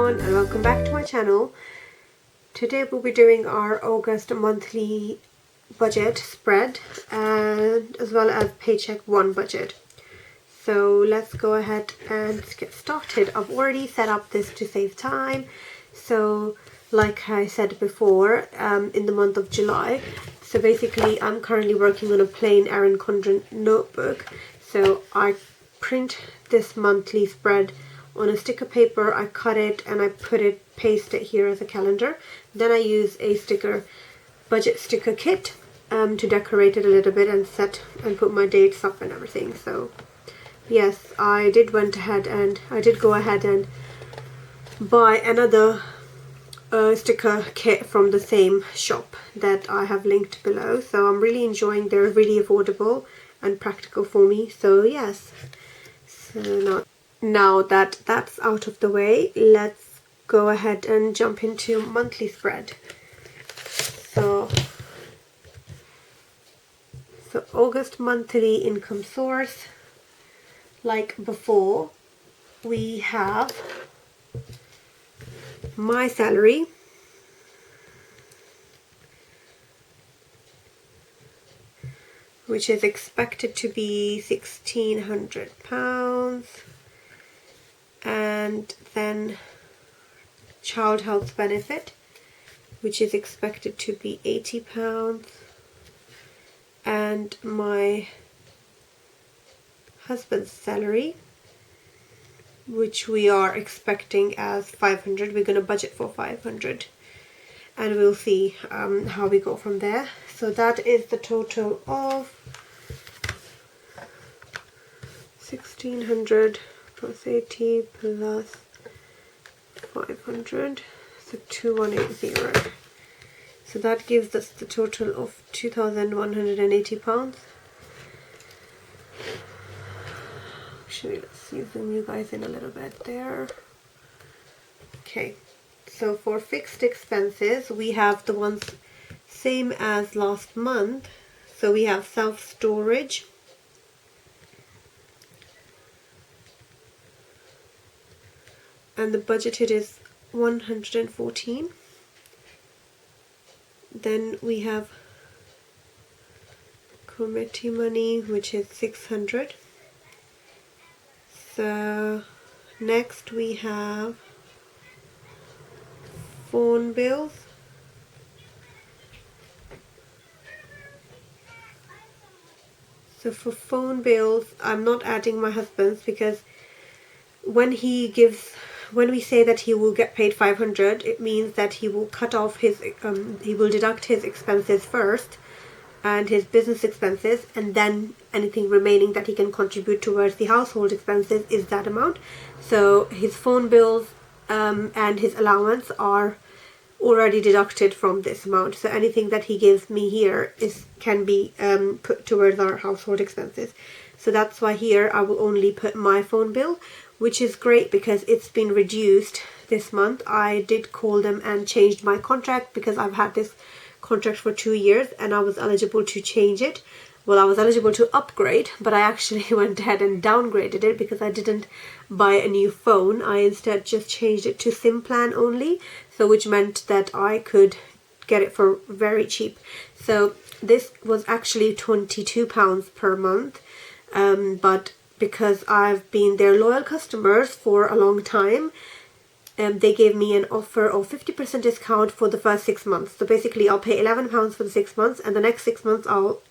everyone, and welcome back to my channel. Today we'll be doing our August monthly budget spread and as well as paycheck one budget. So let's go ahead and get started. I've already set up this to save time. So like I said before, in the month of July, so basically I'm currently working on a plain Erin Condren notebook. So I print this monthly spread on a sticker paper, I cut it and I paste it here as a calendar. Then I use a budget sticker kit to decorate it a little bit and put my dates up and everything. So yes, I did go ahead and buy another sticker kit from the same shop that I have linked below. So I'm really enjoying, they're really affordable and practical for me. So yes, so now that that's out of the way, let's go ahead and jump into monthly spread. So August monthly income source, like before, we have my salary, which is expected to be £1,600. And then child health benefit, which is expected to be £80, and my husband's salary, which we are expecting as 500. We're going to budget for 500 and we'll see how we go from there. So that is the total of 1,600 plus 80 plus 500, so 2,180. So that gives us the total of £2,180. Actually, let's zoom you guys in a little bit there. Okay, so for fixed expenses, we have the ones same as last month. So we have self-storage, and the budgeted is 114. Then we have committee money, which is 600. So next we have phone bills. So for phone bills, I'm not adding my husband's because when we say that he will get paid 500, it means that he will cut off his, he will deduct his expenses first and his business expenses, and then anything remaining that he can contribute towards the household expenses is that amount. So his phone bills and his allowance are already deducted from this amount. So anything that he gives me here can be put towards our household expenses. So that's why here I will only put my phone bill, which is great because it's been reduced this month. I did call them and changed my contract because I've had this contract for 2 years and I was eligible to change it. Well, I was eligible to upgrade, but I actually went ahead and downgraded it because I didn't buy a new phone. I instead just changed it to SIM plan only, so which meant that I could get it for very cheap. So this was actually £22 per month, but because I've been their loyal customers for a long time, they gave me an offer of 50% discount for the first 6 months. So basically I'll pay £11 for the 6 months, and the next 6 months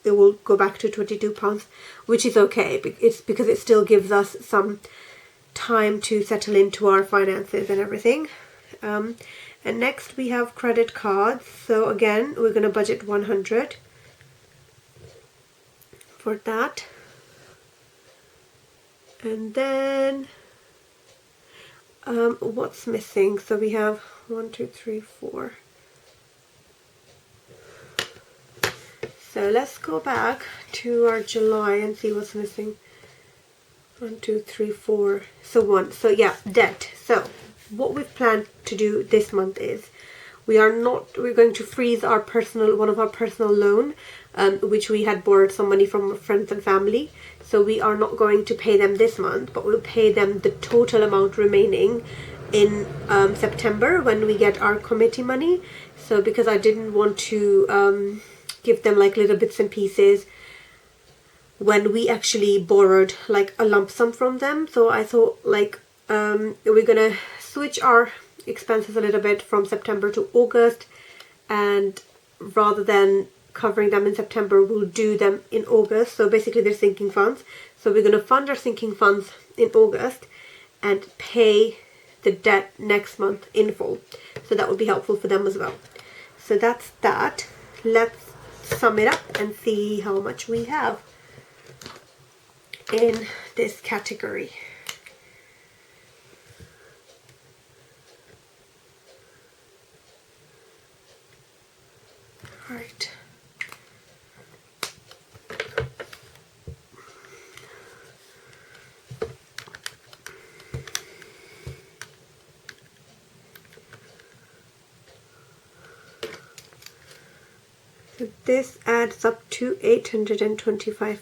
it will go back to £22, which is okay. It's because it still gives us some time to settle into our finances and everything. And next we have credit cards. So again, we're going to budget 100 for that. And then what's missing? So we have 1, 2, 3, 4. So let's go back to our July and see what's missing. 1, 2, 3, 4. So 1. So yeah, debt. So what we've planned to do this month is we're going to freeze one of our personal loan, which we had borrowed some money from friends and family. So we are not going to pay them this month, but we'll pay them the total amount remaining in September when we get our committee money. So because I didn't want to give them like little bits and pieces when we actually borrowed like a lump sum from them, so I thought like we're gonna switch our expenses a little bit from September to August, and rather than covering them in September, we'll do them in August. So basically they're sinking funds, so we're going to fund our sinking funds in August and pay the debt next month in full, so that would be helpful for them as well. So that's that. Let's sum it up and see how much we have in this category. Right. So this adds up to £825.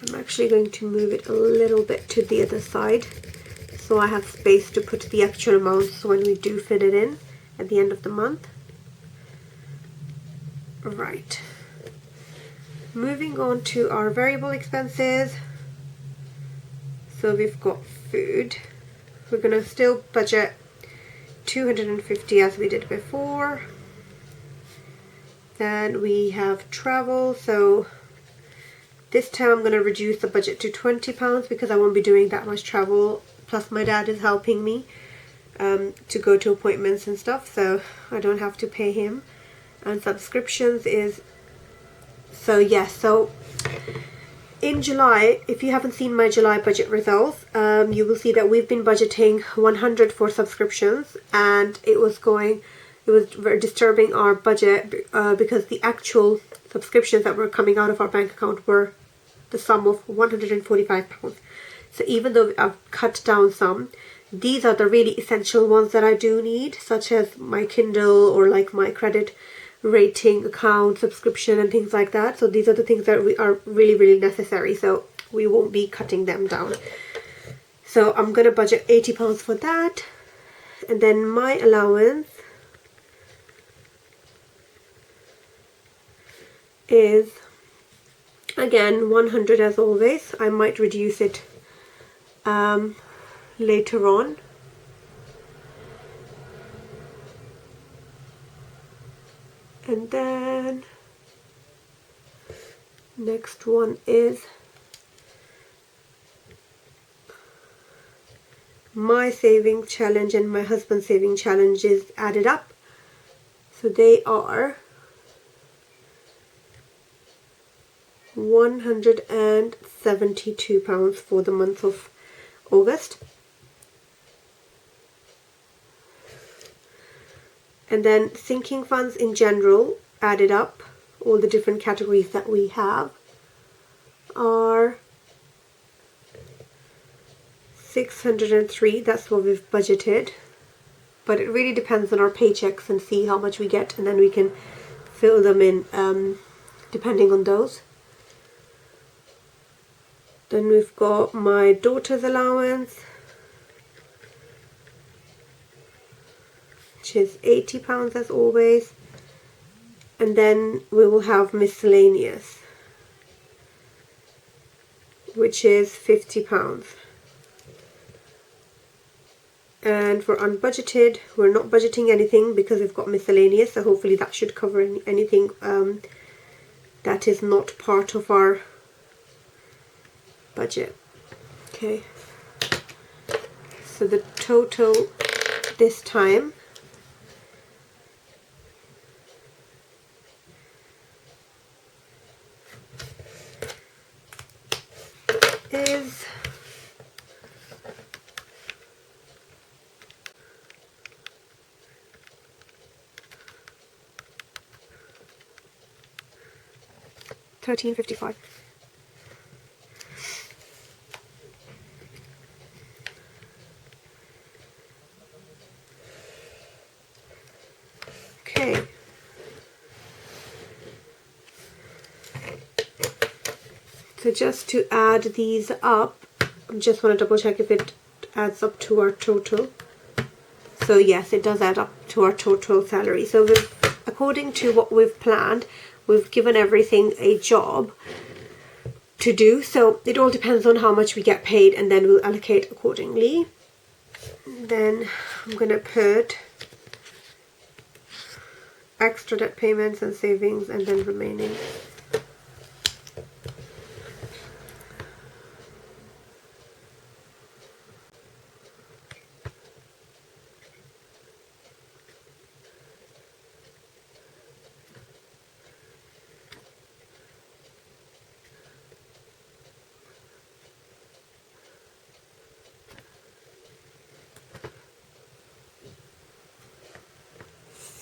I'm actually going to move it a little bit to the other side so I have space to put the actual amounts when we do fill it in at the end of the month. Right. Moving on to our variable expenses. So we've got food. We're going to still budget 250 as we did before. Then we have travel, so this time I'm going to reduce the budget to £20 because I won't be doing that much travel, plus my dad is helping me to go to appointments and stuff, so I don't have to pay him. And subscriptions is, so yes, so in July, if you haven't seen my July budget results, you will see that we've been budgeting 100 for subscriptions, and it was very disturbing our budget because the actual subscriptions that were coming out of our bank account were the sum of £145. So even though I've cut down some, these are the really essential ones that I do need, such as my Kindle or like my credit rating account subscription and things like that. So these are the things that are really necessary, so we won't be cutting them down. So I'm gonna budget £80 for that, and then my allowance is again 100 as always. I might reduce it later on. And then next one is my saving challenge and my husband's saving challenge is added up. So they are £172 for the month of August. And then sinking funds in general, added up, all the different categories that we have, are 603. That's what we've budgeted. But it really depends on our paychecks and see how much we get, and then we can fill them in depending on those. Then we've got my daughter's allowance, which is £80 as always, and then we will have miscellaneous, which is £50. And for unbudgeted, we're not budgeting anything because we've got miscellaneous, so hopefully that should cover anything that is not part of our budget. Okay, so the total this time is £13.55. Okay. So just to add these up, I just want to double check if it adds up to our total. So yes, it does add up to our total salary. So according to what we've planned, we've given everything a job to do. So it all depends on how much we get paid, and then we'll allocate accordingly. Then I'm going to put extra debt payments and savings, and then remaining.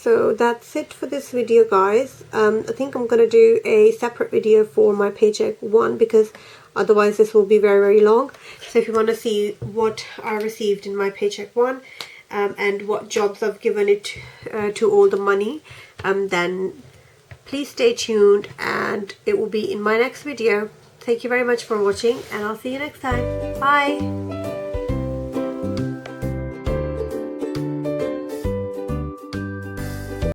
So that's it for this video, guys. I think I'm going to do a separate video for my paycheck 1, because otherwise this will be very, very long. So if you want to see what I received in my paycheck 1 and what jobs I've given it to all the money, then please stay tuned, and it will be in my next video. Thank you very much for watching, and I'll see you next time. Bye!